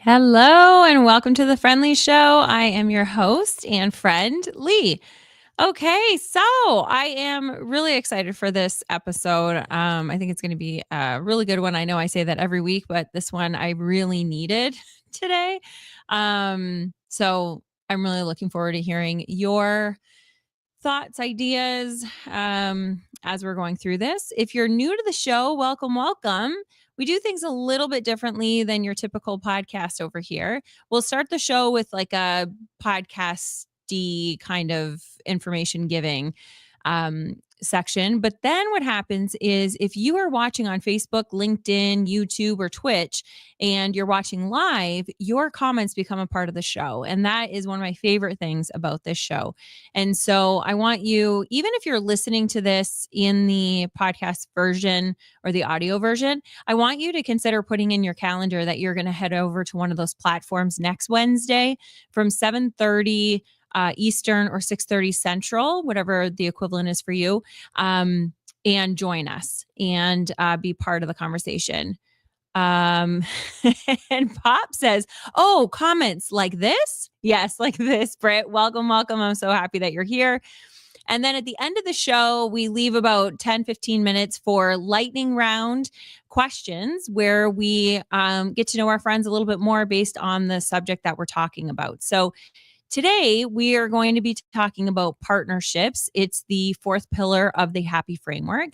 Hello and welcome to the Friendly Show. I am your host and friend, Leigh. Okay, so I am really excited for this episode. I think it's going to be a really good one. I know I say that every week, but this one I really needed today. So I'm really looking forward to hearing your thoughts, ideas as we're going through this. If you're new to the show, welcome, welcome. We do things a little bit differently than your typical podcast over here. We'll start the show with like a podcasty kind of information giving section. But then what happens is if you are watching on Facebook, LinkedIn, YouTube, or Twitch, and you're watching live, your comments become a part of the show. And that is one of my favorite things about this show. And so I want you, even if you're listening to this in the podcast version or the audio version, I want you to consider putting in your calendar that you're going to head over to one of those platforms next Wednesday from 7:30 Eastern or 6:30 Central, whatever the equivalent is for you, and join us and be part of the conversation. Um, and Pop says, "Oh, comments like this? Yes, like this, Britt. Welcome, welcome. I'm so happy that you're here." And then at the end of the show, we leave about 10-15 minutes for lightning round questions where we get to know our friends a little bit more based on the subject that we're talking about. So today, we are going to be talking about partnerships. It's the fourth pillar of the Happy Framework.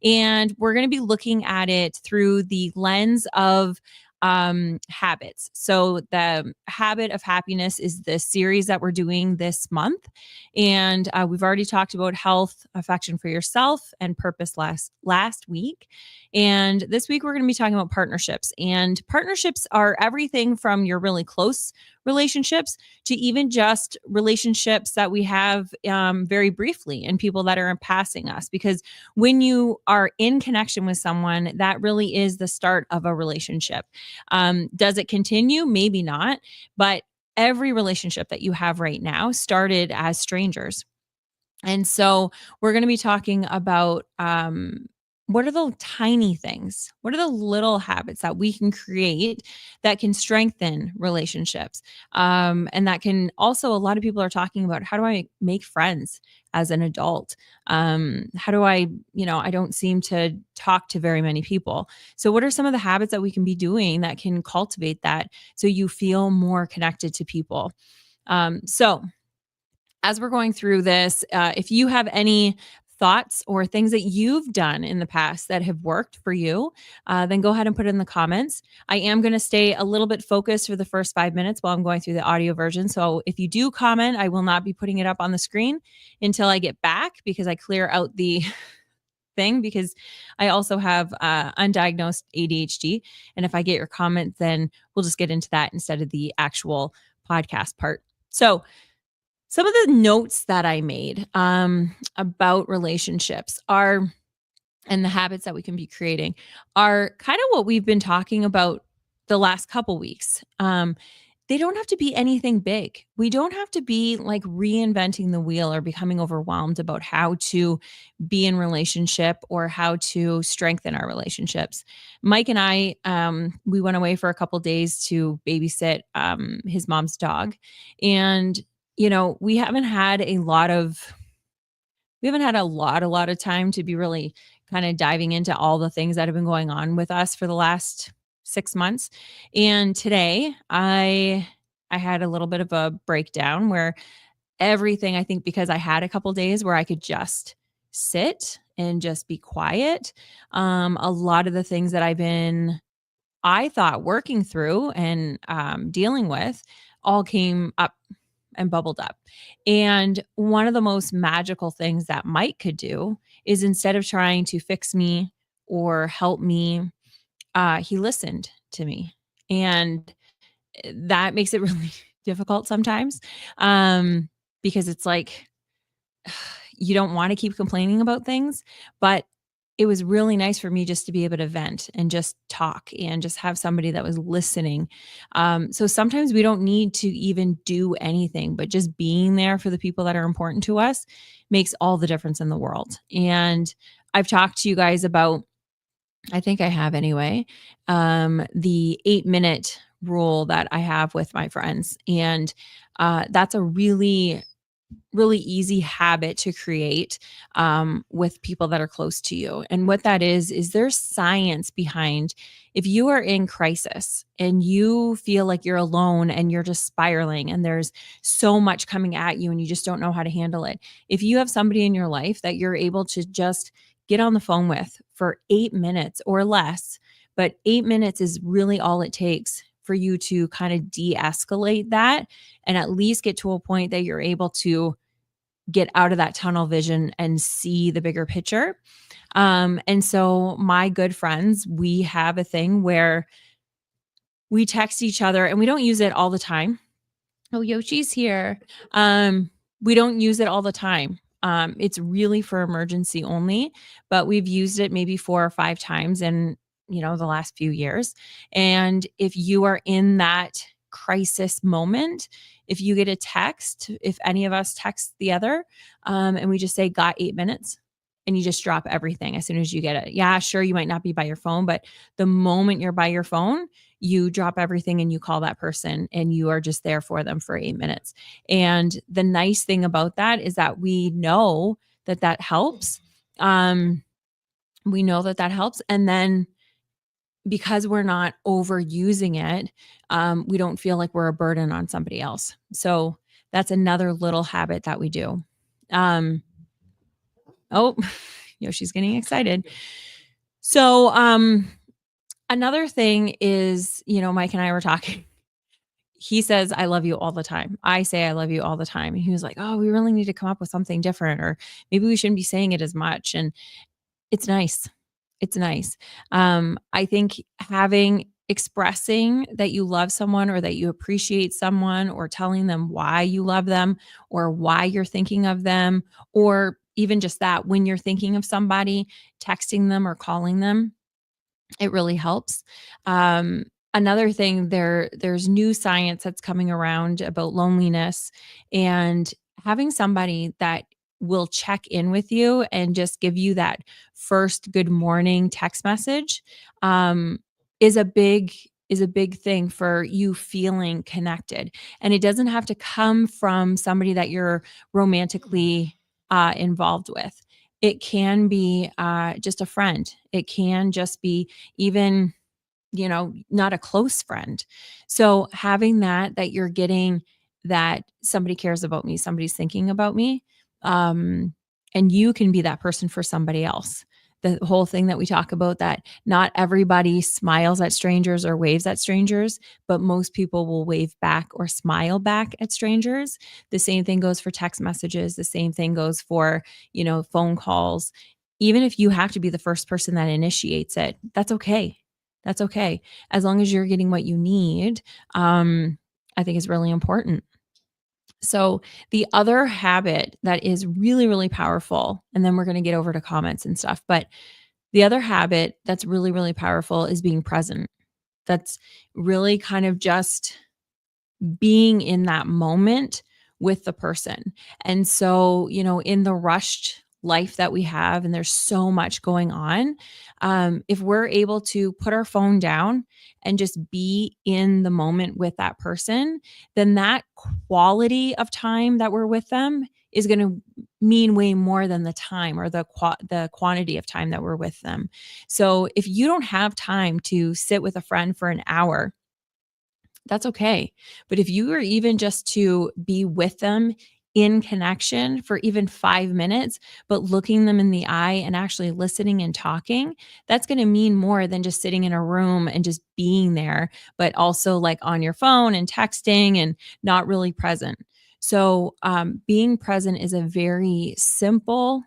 And we're going to be looking at it through the lens of habits. So, the Habit of Happiness is the series that we're doing this month. And we've already talked about health, affection for yourself, and purpose last week. And this week, we're going to be talking about partnerships. And partnerships are everything from your really close relationships to even just relationships that we have very briefly and people that are passing us. Because when you are in connection with someone, that really is the start of a relationship. Does it continue? Maybe not. But every relationship that you have right now started as strangers. And so we're going to be talking about what are the tiny things? What are the little habits that we can create that can strengthen relationships? And that can also, a lot of people are talking about how do I make friends as an adult? How do I don't seem to talk to very many people. So, what are some of the habits that we can be doing that can cultivate that so you feel more connected to people? So, as we're going through this, if you have any thoughts or things that you've done in the past that have worked for you, then go ahead and put it in the comments. I am going to stay a little bit focused for the first 5 minutes while I'm going through the audio version. So if you do comment, I will not be putting it up on the screen until I get back because I clear out the thing because I also have undiagnosed ADHD. And if I get your comment, then we'll just get into that instead of the actual podcast part. So, some of the notes that I made about relationships are, and the habits that we can be creating are kind of what we've been talking about the last couple weeks. They don't have to be anything big. We don't have to be like reinventing the wheel or becoming overwhelmed about how to be in relationship or how to strengthen our relationships. Mike and I, we went away for a couple days to babysit his mom's dog, and we haven't had a lot of time to be really kind of diving into all the things that have been going on with us for the last 6 months. And today I had a little bit of a breakdown where everything, I think because I had a couple days where I could just sit and just be quiet. A lot of the things that I thought working through and dealing with all came up and bubbled up. And one of the most magical things that Mike could do is instead of trying to fix me or help me, he listened to me. And that makes it really difficult sometimes because it's like you don't want to keep complaining about things, but it was really nice for me just to be able to vent and just talk and just have somebody that was listening. So sometimes we don't need to even do anything, but just being there for the people that are important to us makes all the difference in the world. And I've talked to you guys about, I think I have anyway, the 8-minute rule that I have with my friends. And that's a really easy habit to create with people that are close to you. And what that is there's science behind if you are in crisis and you feel like you're alone and you're just spiraling and there's so much coming at you and you just don't know how to handle it. If you have somebody in your life that you're able to just get on the phone with for 8 minutes or less, but 8 minutes is really all it takes for you to kind of de escalate that and at least get to a point that you're able to get out of that tunnel vision and see the bigger picture. And so my good friends, we have a thing where we text each other and we don't use it all the time. Oh, Yoshi's here. We don't use it all the time. It's really for emergency only, but we've used it maybe 4 or 5 times in, the last few years. And if you are in that crisis moment, if you get a text, if any of us text the other, and we just say, got 8 minutes, and you just drop everything as soon as you get it. Yeah, sure, you might not be by your phone, but the moment you're by your phone, you drop everything and you call that person and you are just there for them for 8 minutes. And the nice thing about that is that we know that that helps. Um, we know that that helps. And then because we're not overusing it, we don't feel like we're a burden on somebody else. So that's another little habit that we do. Um, oh, Yoshi's getting excited. So, another thing is, Mike and I were talking. He says, I love you all the time. I say, I love you all the time. And he was like, oh, we really need to come up with something different, or maybe we shouldn't be saying it as much. And it's nice. It's nice. I think expressing that you love someone or that you appreciate someone or telling them why you love them or why you're thinking of them, or even just that when you're thinking of somebody, texting them or calling them, it really helps. Um, Another thing, there's new science that's coming around about loneliness, and having somebody that will check in with you and just give you that first good morning text message um, is a big thing for you feeling connected. And it doesn't have to come from somebody that you're romantically involved with. It can be just a friend. It can just be even, not a close friend. So having that you're getting that somebody cares about me, somebody's thinking about me, um, and you can be that person for somebody else. The whole thing that we talk about, that not everybody smiles at strangers or waves at strangers, but most people will wave back or smile back at strangers. The same thing goes for text messages. The same thing goes for, phone calls. Even if you have to be the first person that initiates it, that's okay. That's okay. As long as you're getting what you need, I think is really important. So, the other habit that is really, really powerful, and then we're going to get over to comments and stuff, but the other habit that's really, really powerful is being present. That's really kind of just being in that moment with the person. And so, in the rushed life that we have, and there's so much going on, if we're able to put our phone down and just be in the moment with that person, then that quality of time that we're with them is going to mean way more than the time or the quantity of time that we're with them. So if you don't have time to sit with a friend for an hour, that's okay. But if you are even just to be with them in connection for even 5 minutes, but looking them in the eye and actually listening and talking, that's going to mean more than just sitting in a room and just being there, but also like on your phone and texting and not really present. So, being present is a very simple,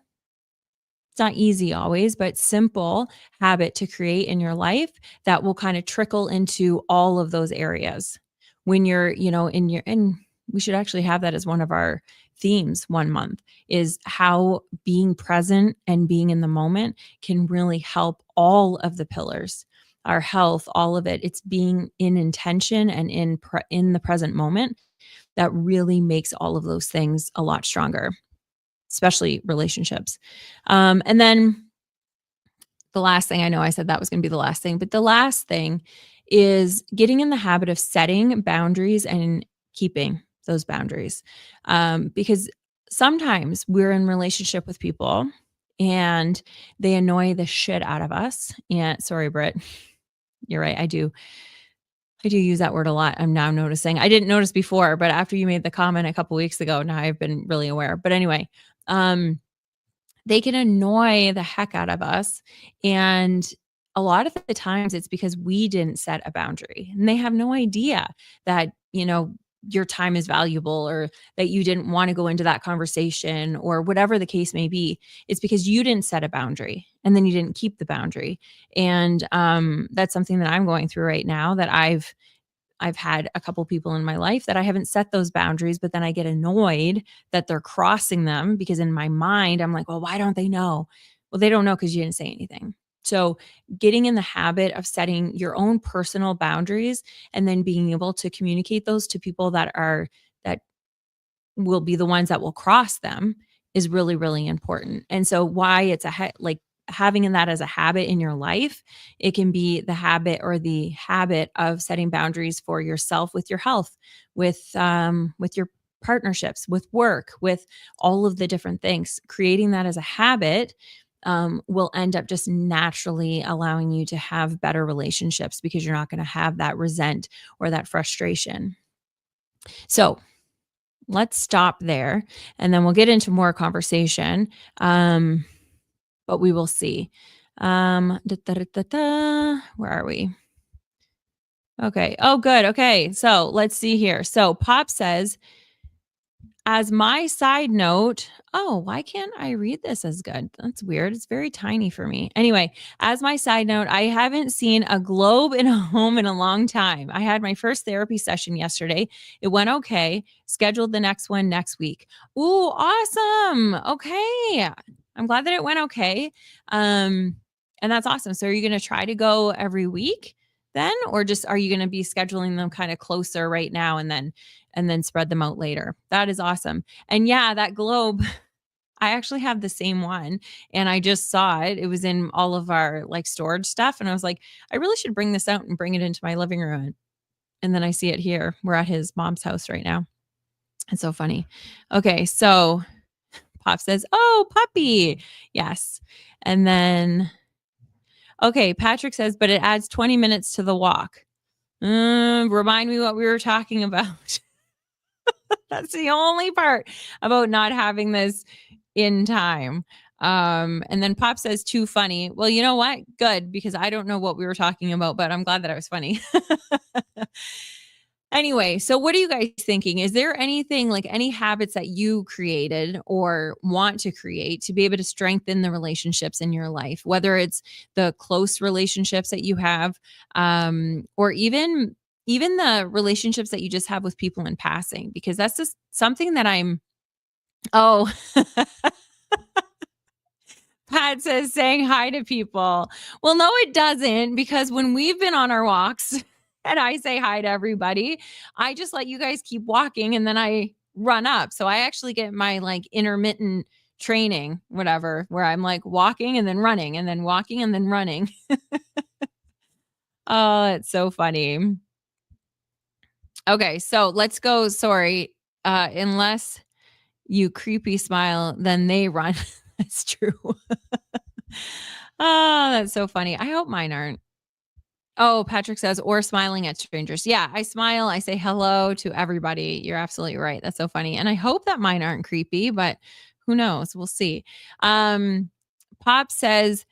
it's not easy always, but simple habit to create in your life that will kind of trickle into all of those areas. When you're, and we should actually have that as one of our themes one month, is how being present and being in the moment can really help all of the pillars, our health, all of it. It's being in intention and in the present moment that really makes all of those things a lot stronger, especially relationships. And then the last thing, I know I said that was going to be the last thing, but the last thing is getting in the habit of setting boundaries and keeping those boundaries. Because sometimes we're in relationship with people and they annoy the shit out of us. And sorry, Britt, you're right. I do use that word a lot. I'm now noticing. I didn't notice before, but after you made the comment a couple weeks ago, now I've been really aware. But anyway, they can annoy the heck out of us. And a lot of the times it's because we didn't set a boundary and they have no idea that, your time is valuable or that you didn't want to go into that conversation or whatever the case may be. It's because you didn't set a boundary and then you didn't keep the boundary. And that's something that I'm going through right now that I've had a couple people in my life that I haven't set those boundaries, but then I get annoyed that they're crossing them because in my mind, I'm like, well, why don't they know? Well, they don't know because you didn't say anything. So, getting in the habit of setting your own personal boundaries and then being able to communicate those to people that will be the ones that will cross them is really, really important. And so why it's like having that as a habit in your life, it can be the habit of setting boundaries for yourself with your health, with your partnerships, with work, with all of the different things. Creating that as a habit will end up just naturally allowing you to have better relationships because you're not going to have that resent or that frustration. So let's stop there and then we'll get into more conversation. But we will see. Where are we? Okay. Oh, good. Okay. So let's see here. So Pop says, as my side note, oh, why can't I read this as good? That's weird. It's very tiny for me. Anyway, as my side note, I haven't seen a globe in a home in a long time. I had my first therapy session yesterday. It went okay. Scheduled the next one next week. Ooh, awesome. Okay. I'm glad that it went okay. And that's awesome. So are you going to try to go every week then, or just are you going to be scheduling them kind of closer right now and then spread them out later? That is awesome. And yeah, that globe, I actually have the same one and I just saw it. It was in all of our like storage stuff. And I was like, I really should bring this out and bring it into my living room. And then I see it here. We're at his mom's house right now. It's so funny. Okay. So Pop says, oh, puppy. Yes. And then, okay. Patrick says, but it adds 20 minutes to the walk. Remind me what we were talking about. That's the only part about not having this in time. And then Pop says, too funny. Well, you know what? Good, because I don't know what we were talking about, but I'm glad that I was funny. Anyway, so what are you guys thinking? Is there anything like any habits that you created or want to create to be able to strengthen the relationships in your life, whether it's the close relationships that you have, or even the relationships that you just have with people in passing, because that's just something that oh, Pat says saying hi to people. Well, no, it doesn't, because when we've been on our walks and I say hi to everybody, I just let you guys keep walking and then I run up. So I actually get my like intermittent training, whatever, where I'm like walking and then running and then walking and then running. Oh, it's so funny. Okay, so let's go. Sorry. Unless you creepy smile, then they run. That's true. Oh, that's so funny. I hope mine aren't. Oh, Patrick says, or smiling at strangers. Yeah, I smile. I say hello to everybody. You're absolutely right. That's so funny. And I hope that mine aren't creepy, but who knows? We'll see. Pop says,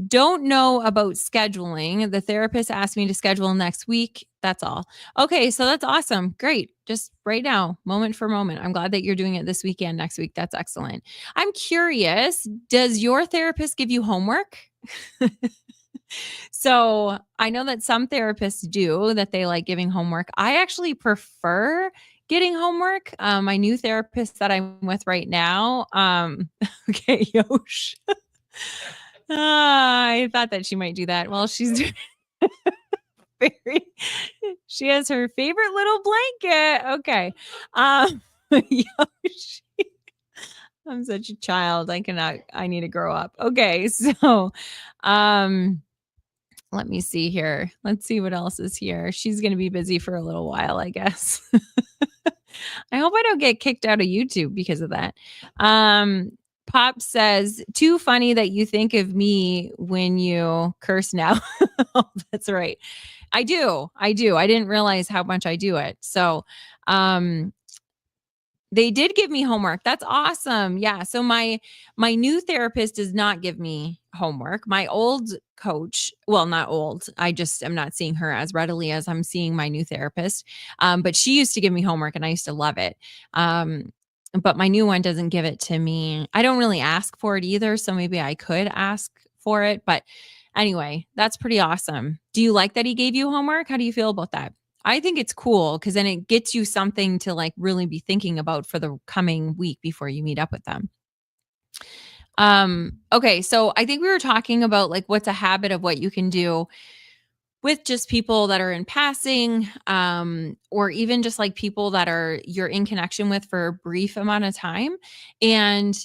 don't know about scheduling. The therapist asked me to schedule next week. That's all. Okay, so that's awesome. Great. Just right now, moment for moment. I'm glad that you're doing it this weekend, next week. That's excellent. I'm curious, does your therapist give you homework? So I know that some therapists do, that they like giving homework. I actually prefer getting homework. My new therapist that I'm with right now, okay, Yosh. I thought that she might do that. Well, she's very, she has her favorite little blanket. Okay. Yoshi. I'm such a child. I need to grow up. Okay. So, Let me see here. Let's see what else is here. She's going to be busy for a little while, I guess. I hope I don't get kicked out of YouTube because of that. Um, Pop says, too funny that you think of me when you curse now. Oh, that's right. I do. I do. I didn't realize how much I do it. So, um, they did give me homework. That's awesome. Yeah. So my new therapist does not give me homework. My old coach, well, not old. I just am not seeing her as readily as I'm seeing my new therapist. But she used to give me homework and I used to love it. But my new one doesn't give it to me. I don't really ask for it either. So maybe I could ask for it. But anyway, that's pretty awesome. Do you like that he gave you homework? How do you feel about that? I think it's cool because then it gets you something to like really be thinking about for the coming week before you meet up with them. Okay, so I think we were talking about like what's a habit of what you can do with just people that are in passing, or even just like people that are you're in connection with for a brief amount of time. And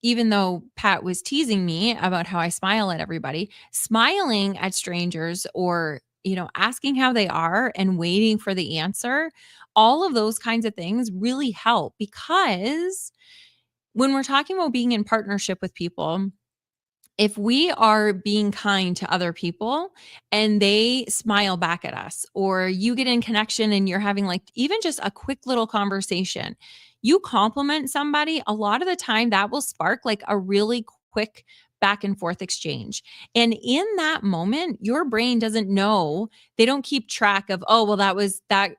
even though Pat was teasing me about how I smile at everybody, smiling at strangers or asking how they are and waiting for the answer, all of those kinds of things really help because when we're talking about being in partnership with people, if we are being kind to other people and they smile back at us, or you get in connection and you're having like even just a quick little conversation, you compliment somebody, a lot of the time that will spark like a really quick back and forth exchange. And in that moment, your brain doesn't know, they don't keep track of, oh, well, that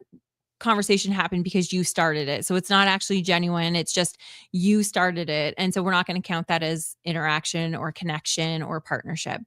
conversation happened because you started it. So it's not actually genuine. It's just you started it. And so we're not going to count that as interaction or connection or partnership.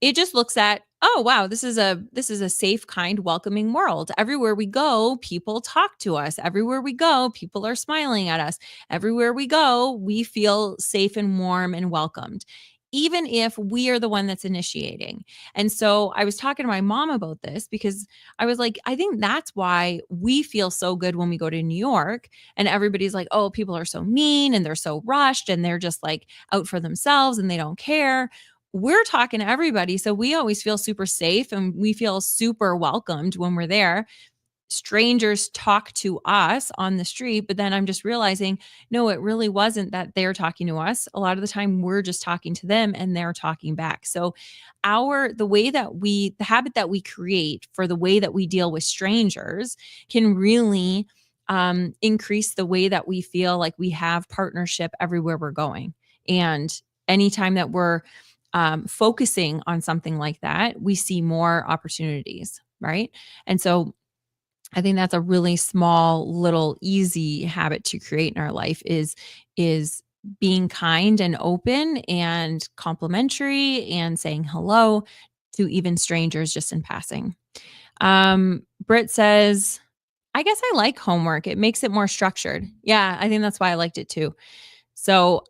It just looks at, oh wow, this is a safe, kind, welcoming world. Everywhere we go, people talk to us. Everywhere we go, people are smiling at us. Everywhere we go, we feel safe and warm and welcomed, even if we are the one that's initiating. And so I was talking to my mom about this because I was like, I think that's why we feel so good when we go to New York and everybody's like, oh, people are so mean and they're so rushed and they're just like out for themselves and they don't care. We're talking to everybody. So we always feel super safe and we feel super welcomed when we're there. Strangers talk to us on the street, but then I'm just realizing, no, it really wasn't that they're talking to us. A lot of the time we're just talking to them and they're talking back. So the habit that we create for the way that we deal with strangers can really increase the way that we feel like we have partnership everywhere we're going. And anytime that we're focusing on something like that, we see more opportunities, right? And so I think that's a really small, little, easy habit to create in our life is being kind and open and complimentary and saying hello to even strangers just in passing. Britt says, I guess I like homework. It makes it more structured. Yeah, I think that's why I liked it too. So,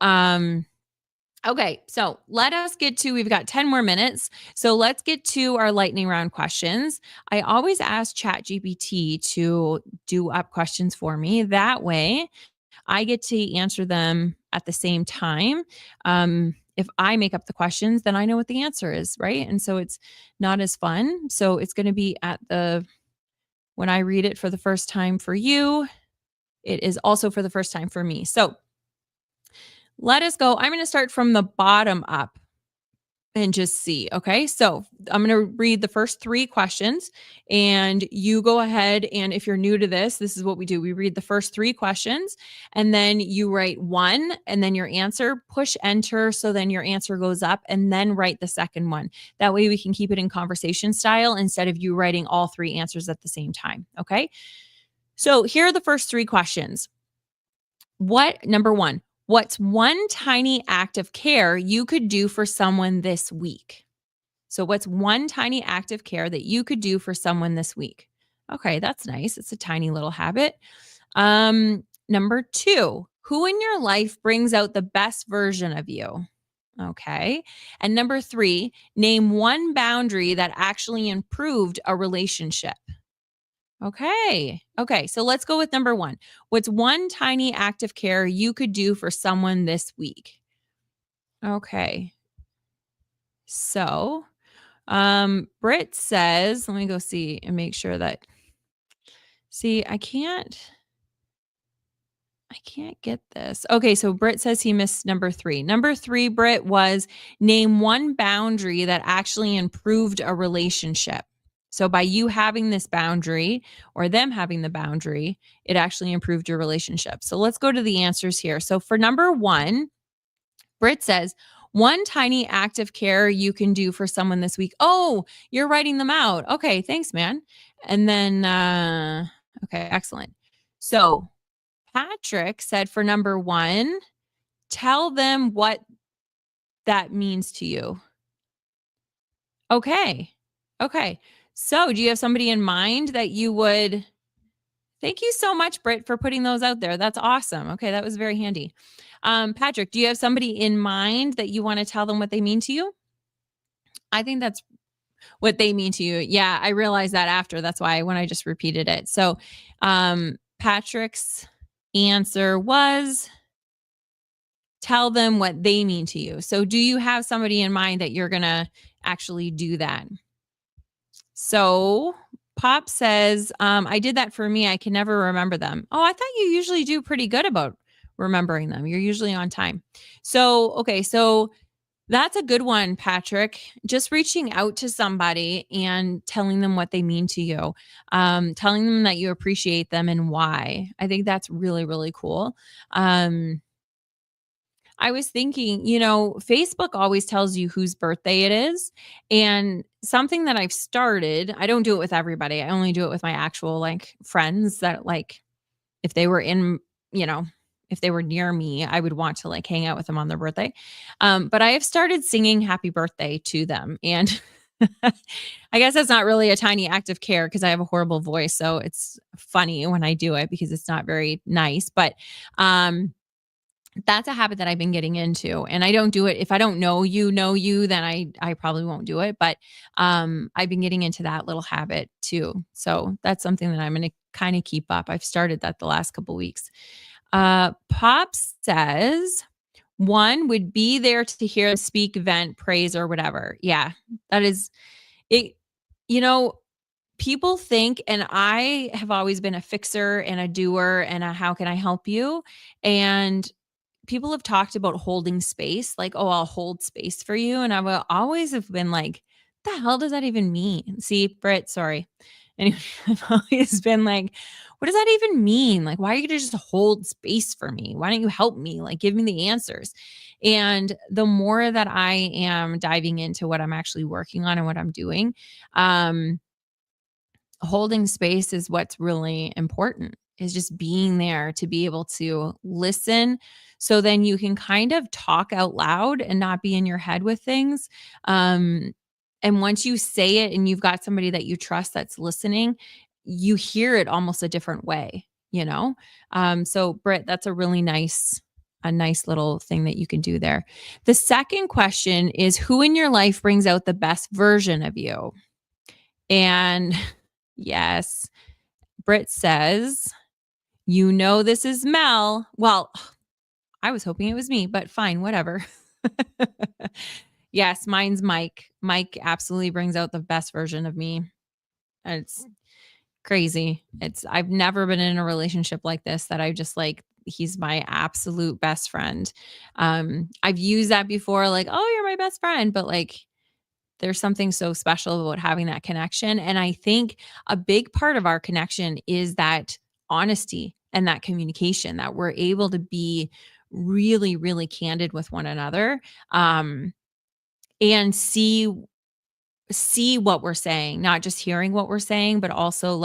okay, so we've got 10 more minutes. So let's get to our lightning round questions. I always ask ChatGPT to do up questions for me. That way I get to answer them at the same time. If I make up the questions, then I know what the answer is, right? And so it's not as fun. So it's going to be when I read it for the first time for you, it is also for the first time for me. So let us go. I'm going to start from the bottom up and just see. Okay. So I'm going to read the first three questions and you go ahead. And if you're new to this is what we do. We read the first three questions and then you write one and then your answer, push enter. So then your answer goes up and then write the second one. That way we can keep it in conversation style instead of you writing all three answers at the same time. Okay. So here are the first three questions. Number one, what's one tiny act of care you could do for someone this week? So, what's one tiny act of care that you could do for someone this week? Okay, that's nice. It's a tiny little habit. Number two, who in your life brings out the best version of you? Okay. And number three, name one boundary that actually improved a relationship. Okay. Okay. So let's go with number one. What's one tiny act of care you could do for someone this week? Okay. So Britt says, let me go see and make sure that, see, I can't get this. Okay, so Britt says he missed number 3. Number 3, Britt, was name one boundary that actually improved a relationship. So by you having this boundary or them having the boundary, it actually improved your relationship. So let's go to the answers here. So for number 1, Britt says, one tiny act of care you can do for someone this week. Oh, you're writing them out. Okay, thanks, man. And then, okay, excellent. So Patrick said for number 1, tell them what that means to you. Okay. Okay. So do you have somebody in mind that you would? Thank you so much, Britt, for putting those out there. That's awesome. Okay, that was very handy. Patrick, do you have somebody in mind that you want to tell them what they mean to you? I think that's what they mean to you. Yeah, I realized that after. That's why when I just repeated it. So Patrick's answer was tell them what they mean to you. So do you have somebody in mind that you're going to actually do that? So Pop says, I did that for me. I can never remember them. Oh, I thought you usually do pretty good about remembering them. You're usually on time. So, okay. So that's a good one, Patrick. Just reaching out to somebody and telling them what they mean to you, telling them that you appreciate them and why. I think that's really, really cool. I was thinking, Facebook always tells you whose birthday it is. And something that I've started, I don't do it with everybody. I only do it with my actual friends that if they were in, you know, if they were near me, I would want to hang out with them on their birthday. But I have started singing happy birthday to them. And I guess that's not really a tiny act of care because I have a horrible voice. So it's funny when I do it because it's not very nice. But that's a habit that I've been getting into, and I don't do it if I don't know you, then I probably won't do it. But I've been getting into that little habit too. So that's something that I'm going to kind of keep up. I've started that the last couple weeks. Pop says 1 would be there to hear them speak, vent, praise, or whatever. Yeah, that is it. People think, and I have always been a fixer and a doer and a how can I help you? And people have talked about holding space, like, oh, I'll hold space for you. And I will always have been like, the hell does that even mean? See, Britt, sorry. Anyway, I've always been like, what does that even mean? Like, why are you going to just hold space for me? Why don't you help me? Like, give me the answers. And the more that I am diving into what I'm actually working on and what I'm doing, holding space is what's really important, is just being there to be able to listen, so then you can kind of talk out loud and not be in your head with things. And once you say it and you've got somebody that you trust that's listening, you hear it almost a different way. So Britt, that's a nice little thing that you can do there. The second question is, who in your life brings out the best version of you? And yes, Britt says, this is Mel. Well, I was hoping it was me, but fine, whatever. Yes, mine's Mike. Mike absolutely brings out the best version of me. It's crazy. I've never been in a relationship like this that I just he's my absolute best friend. I've used that before, like, oh, you're my best friend, but there's something so special about having that connection. And I think a big part of our connection is that honesty and that communication, that we're able to be really, really candid with one another, and see what we're saying, not just hearing what we're saying, but also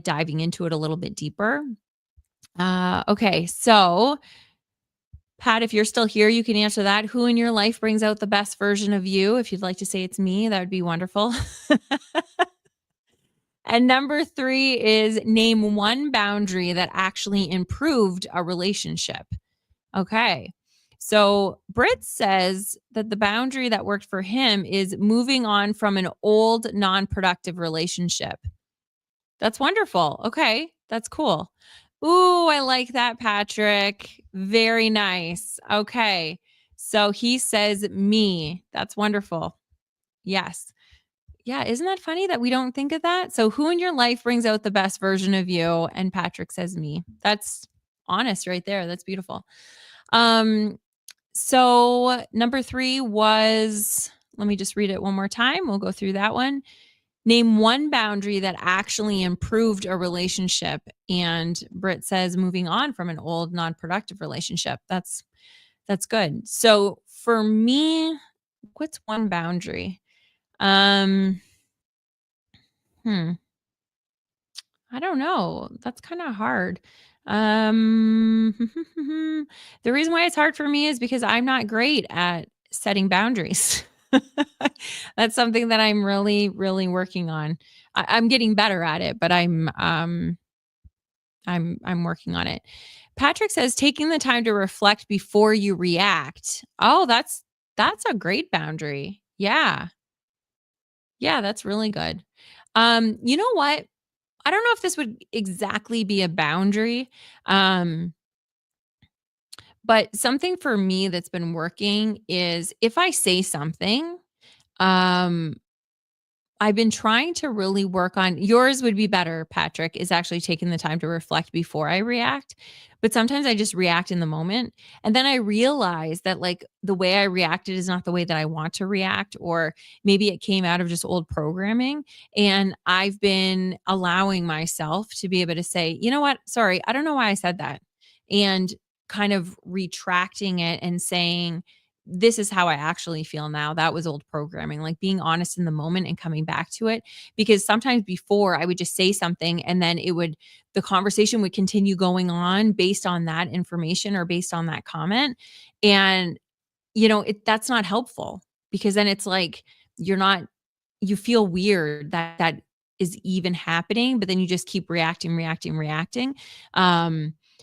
diving into it a little bit deeper. Okay. So Pat, if you're still here, you can answer that. Who in your life brings out the best version of you? If you'd like to say it's me, that would be wonderful. And number 3 is name one boundary that actually improved a relationship. Okay. So Britt says that the boundary that worked for him is moving on from an old non-productive relationship. That's wonderful. Okay. That's cool. Ooh, I like that, Patrick. Very nice. Okay. So he says me. That's wonderful. Yes. Yeah, isn't that funny that we don't think of that? So who in your life brings out the best version of you? And Patrick says me. That's honest right there. That's beautiful. Um so number 3 was, let me just read it one more time. We'll go through that one. Name one boundary that actually improved a relationship. And Britt says moving on from an old non-productive relationship. That's good. So for me, what's one boundary? Um hmm I don't know. That's kind of hard. Um, the reason why it's hard for me is because I'm not great at setting boundaries. That's something that I'm really, really working on. I'm getting better at it, but I'm working on it. Patrick says taking the time to reflect before you react. Oh, that's a great boundary. Yeah. Yeah, that's really good. You know what? I don't know if this would exactly be a boundary, um, but something for me that's been working is if I say something, um, I've been trying to really work on yours would be better, Patrick, is actually taking the time to reflect before I react. But sometimes I just react in the moment. And then I realize that like the way I reacted is not the way that I want to react, or maybe it came out of just old programming. And I've been allowing myself to be able to say, you know what? Sorry, I don't know why I said that. And kind of retracting it and saying, this is how I actually feel now. That was old programming, like being honest in the moment and coming back to it. Because sometimes before I would just say something and then the conversation would continue going on based on that information or based on that comment. And, that's not helpful because then it's like you're not, you feel weird that that is even happening, but then you just keep reacting, reacting, reacting.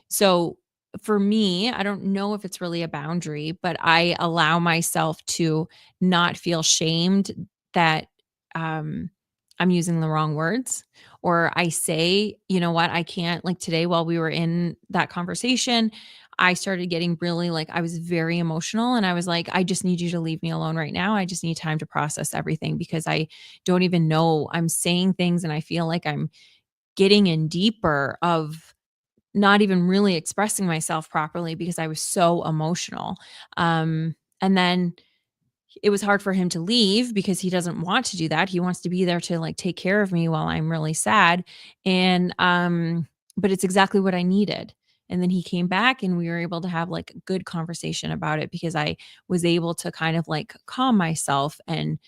So for me, I don't know if it's really a boundary, but I allow myself to not feel shamed that um, I'm using the wrong words, or I say, you know what, I can't. Like today, while we were in that conversation, I started getting really like, I was very emotional and I was like, I just need you to leave me alone right now. I just need time to process everything because I don't even know. I'm saying things and I feel like I'm getting in deeper of not even really expressing myself properly because I was so emotional. And then it was hard for him to leave because he doesn't want to do that. He wants to be there to like take care of me while I'm really sad. And but it's exactly what I needed. And then he came back and we were able to have like a good conversation about it because I was able to kind of like calm myself and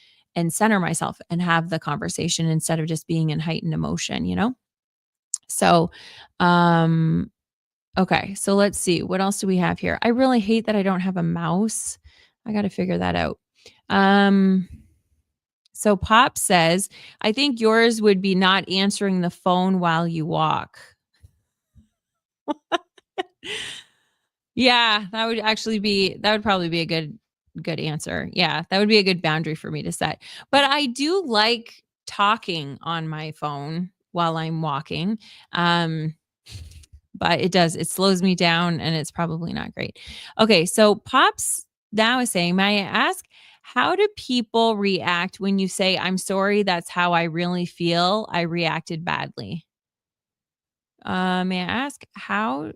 center myself and have the conversation instead of just being in heightened emotion. So um okay, so let's see. What else do we have here? I really hate that I don't have a mouse. I got to figure that out. Um, so Pop says, I think yours would be not answering the phone while you walk. Yeah, that would probably be a good answer. Yeah, that would be a good boundary for me to set. But I do like talking on my phone while I'm walking. Um but it slows me down and it's probably not great. Okay, so Pops now is saying, may I ask, how do people react when you say, I'm sorry, that's how I really feel? I reacted badly. May I ask, how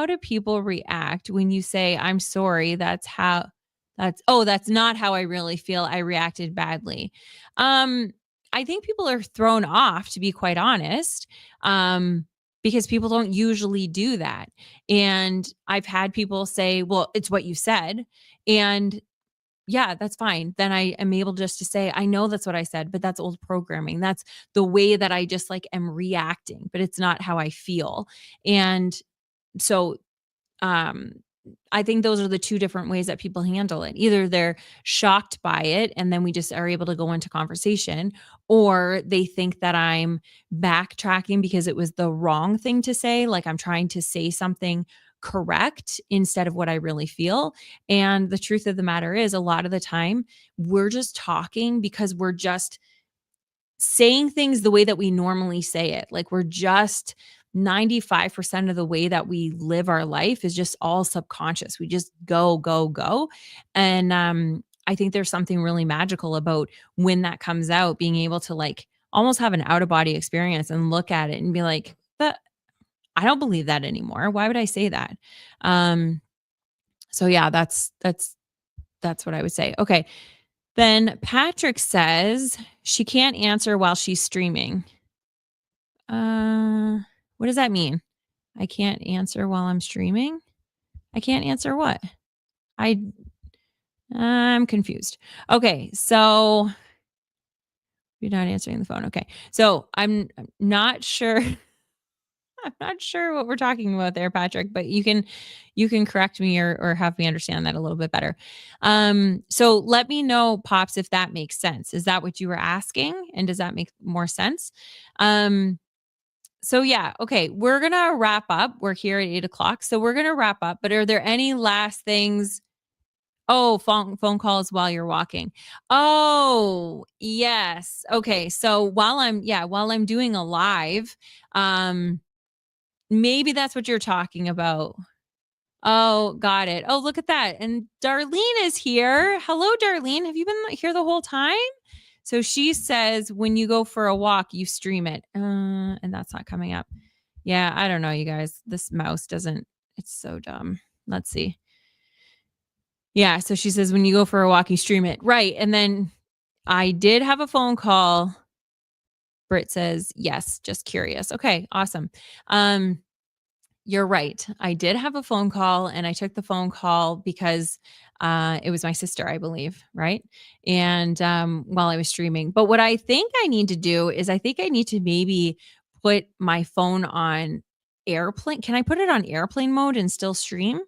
do people react when you say, I'm sorry, that's not how I really feel. I reacted badly. Um, I think people are thrown off, to be quite honest, because people don't usually do that. And I've had people say, well, it's what you said. And yeah, that's fine. Then I am able just to say, I know that's what I said, but that's old programming. That's the way that I just like am reacting, but it's not how I feel. And so um, I think those are the 2 different ways that people handle it. Either they're shocked by it and then we just are able to go into conversation, or they think that I'm backtracking because it was the wrong thing to say, like I'm trying to say something correct instead of what I really feel. And the truth of the matter is a lot of the time we're just talking because we're just saying things the way that we normally say it. Like we're just 95% of the way that we live our life is just all subconscious. We just go, go, go. And I think there's something really magical about when that comes out, being able to like almost have an out of body experience and look at it and be like, that I don't believe that anymore. Why would I say that? Um, so yeah, that's what I would say. Okay. Then Patrick says she can't answer while she's streaming. Uh, what does that mean? I can't answer while I'm streaming? I can't answer what? I I'm confused. Okay, so you're not answering the phone. Okay. So I'm not sure I'm not sure what we're talking about there, Patrick, but you can correct me or have me understand that a little bit better. So let me know, Pops, if that makes sense. Is that what you were asking? And does that make more sense? Um, so yeah, okay, we're gonna wrap up. We're here at 8 o'clock. So we're gonna wrap up. But are there any last things? Oh, phone calls while you're walking. Oh, yes. Okay. So while I'm doing a live, um, maybe that's what you're talking about. Oh, got it. Oh, look at that. And Darlene is here. Hello, Darlene. Have you been here the whole time? So she says when you go for a walk, you stream it. And that's not coming up. Yeah, I don't know, you guys. This mouse doesn't, it's so dumb. Let's see. Yeah, so she says when you go for a walk, you stream it. Right. And then I did have a phone call. Britt says, yes, just curious. Okay, awesome. You're right. I did have a phone call and I took the phone call because it was my sister, I believe, right? And while I was streaming. But what I think I need to do is I think I need to maybe put my phone on airplane. Can I put it on airplane mode and still stream?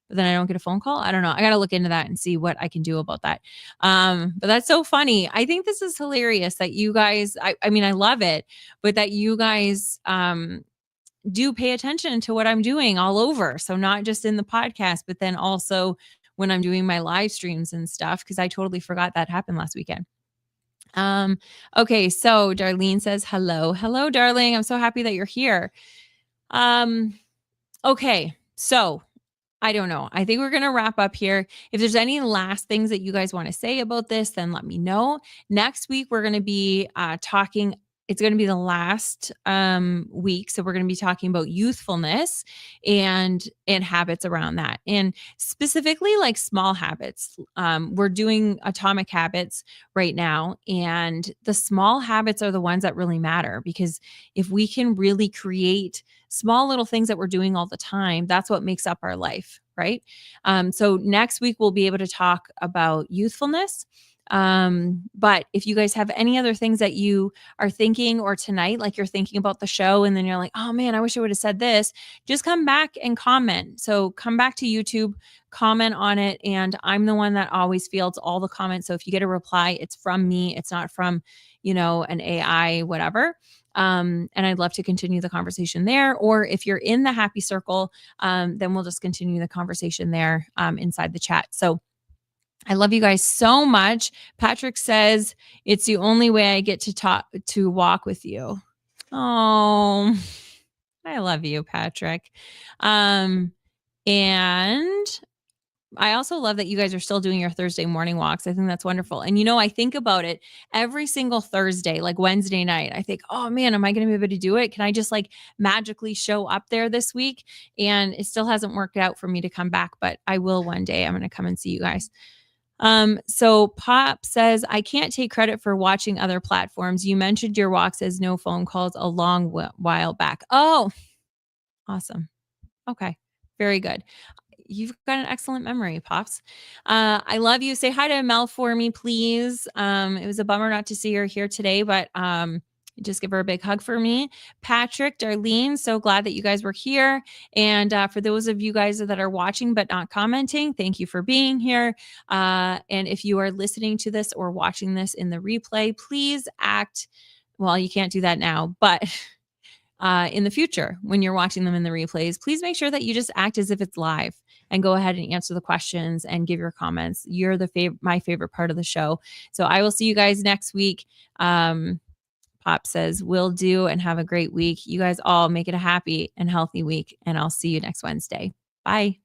But then I don't get a phone call. I don't know. I got to look into that and see what I can do about that. But that's so funny. I think this is hilarious that you guys, I mean, I love it, but that you guys, do pay attention to what I'm doing all over. So not just in the podcast, but then also when I'm doing my live streams and stuff, because I totally forgot that happened last weekend. Um, okay, so Darlene says, hello. Hello, darling. I'm so happy that you're here. Okay, so I don't know. I think we're going to wrap up here. If there's any last things that you guys want to say about this, then let me know. Next week, we're going to be talking. It's going to be the last week. So we're going to be talking about youthfulness and habits around that. And specifically like small habits. We're doing atomic habits right now. And the small habits are the ones that really matter because if we can really create small little things that we're doing all the time, that's what makes up our life, right? So next week we'll be able to talk about youthfulness. But if you guys have any other things that you are thinking, or tonight, like you're thinking about the show and then you're like, oh man, I wish I would have said this, just come back and comment. So come back to YouTube, comment on it. And I'm the one that always fields all the comments. So if you get a reply, it's from me. It's not from, an AI, whatever. And I'd love to continue the conversation there. Or if you're in the happy circle, then we'll just continue the conversation there inside the chat. So I love you guys so much. Patrick says it's the only way I get to walk with you. Oh, I love you, Patrick. And I also love that you guys are still doing your Thursday morning walks. I think that's wonderful. And I think about it every single Thursday, like Wednesday night. I think, oh man, am I going to be able to do it? Can I just like magically show up there this week? And it still hasn't worked out for me to come back, but I will one day. I'm going to come and see you guys. So Pop says, I can't take credit for watching other platforms. You mentioned your walks as no phone calls a long while back. Oh, awesome. Okay. Very good. You've got an excellent memory, Pops. I love you. Say hi to Mel for me, please. It was a bummer not to see her here today, but just give her a big hug for me. Patrick, Darlene, so glad that you guys were here. And for those of you guys that are watching but not commenting, thank you for being here. And if you are listening to this or watching this in the replay, please act. Well, you can't do that now, but in the future, when you're watching them in the replays, please make sure that you just act as if it's live and go ahead and answer the questions and give your comments. You're my favorite part of the show. So I will see you guys next week. Pop says, will do, and have a great week. You guys all make it a happy and healthy week, and I'll see you next Wednesday. Bye.